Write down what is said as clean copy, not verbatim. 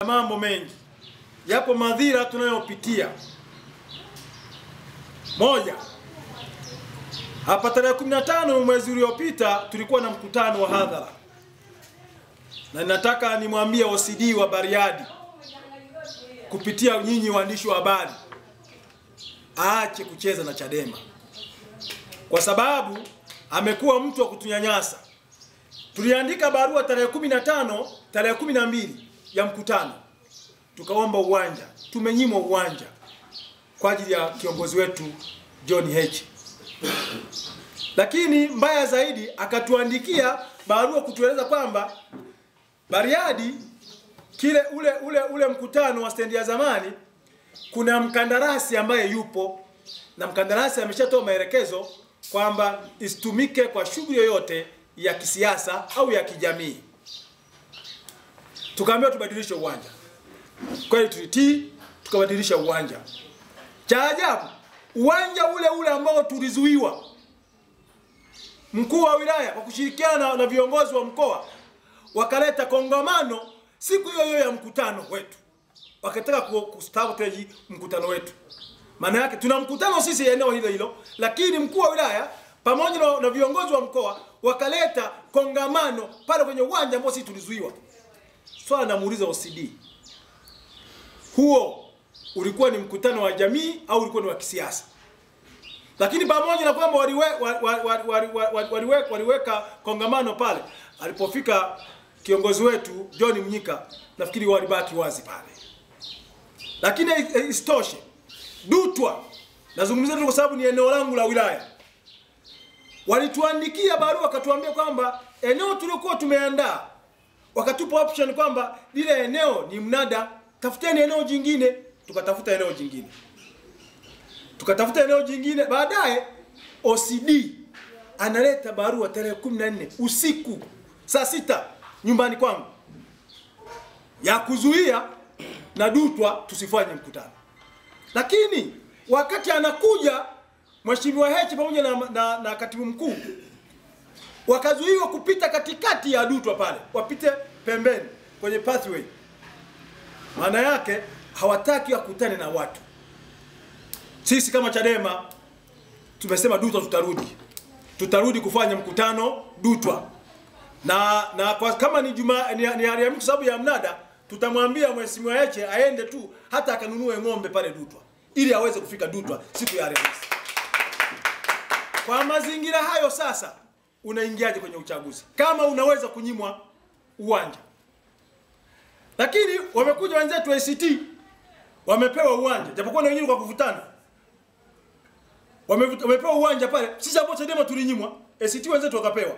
Mambo mengi. Yapo madhira tunayopitia. Moja. Hapa tarehe 15 mwezi uliopita tulikuwa na mkutano wa hadhara. Na nataka nimwambie OCD wa Bariadi kupitia nyinyi waandishi wa habari aache kucheza na Chadema. Kwa sababu amekuwa mtu wa kutunyanyasa. Tuliandika barua tarehe 15, tarehe 12 ya mkutano. Tukaomba uwanja. Tumenyimwa uwanja kwa ajili ya kiongozi wetu John Heche. Lakini mbaya zaidi akatuandikia barua kutueleza kwamba Bariadi ule mkutano wa stendi ya zamani kuna mkandarasi ambaye yupo na mkandarasi ameshatoa maelekezo kwamba isitumike kwa shughuli yoyote ya kisiasa au ya kijamii. Tukaambiwa tubadilishe uwanja. Kweli tulitii, tukabadilisha uwanja. Cha ajabu, uwanja ule ambao tulizuiwa, mkuu wa wilaya kwa kushirikiana na viongozi wa mkoa wakaleta kongamano siku hiyo ya mkutano wetu. Wakataka kusabotage mkutano wetu. Maana yake tuna mkutano sisi eneo hilo, lakini mkuu wa wilaya pamoja na viongozi wa mkoa wakaleta kongamano pale kwenye uwanja ambao sisi tulizuiwa. Swala namuuliza OCD. Huo ulikuwa ni mkutano wa jamii au ulikuwa ni wa kisiasa? Lakini pamoja na kwamba waliweka kongamano pale, alipofika kiongozi wetu John Mnyika, nafikiri walibaki wazi pale. Lakini isitoshe, Dutwa, nazungumzia tu kwa sababu ni eneo langu la wilaya, walituandikia barua wakatuambia kwamba eneo tuliokuwa tumeandaa, wakatupa option kwamba lile eneo ni mnada, tafuteni eneo jingine. Tukatafuta eneo jingine. Baadaye OCD analeta barua tarehe 14 usiku saa 6 nyumbani kwangu ya kuzuia na Dutwa tusifanye mkutano. Lakini wakati anakuja Mheshimiwa Heche pamoja na katibu mkuu, wakazuiwa kupita katikati ya Dutwa pale, wapite pembeni kwenye pathway. Maana yake hawataki wakutane na watu. Sisi kama Chadema tumesema Dutwa tutarudi kufanya mkutano Dutwa. Na kama ni Alhamisi sababu ya mnada, tutamwambia Mheshimiwa Heche aende tu hata akanunue ng'ombe pale Dutwa ili aweze kufika Dutwa siku ya Alhamisi. Kwa mazingira hayo sasa unaingiaje kwenye uchaguzi kama unaweza kunyimwa uwanja? Lakini wamekuja wenzetu ACT wamepewa uwanja, japokuwa na wengine kwa kuvutana. Wamepewa uwanja pale. Sisi hapo Chadema tulinyimwa, ACT wenzetu wakapewa.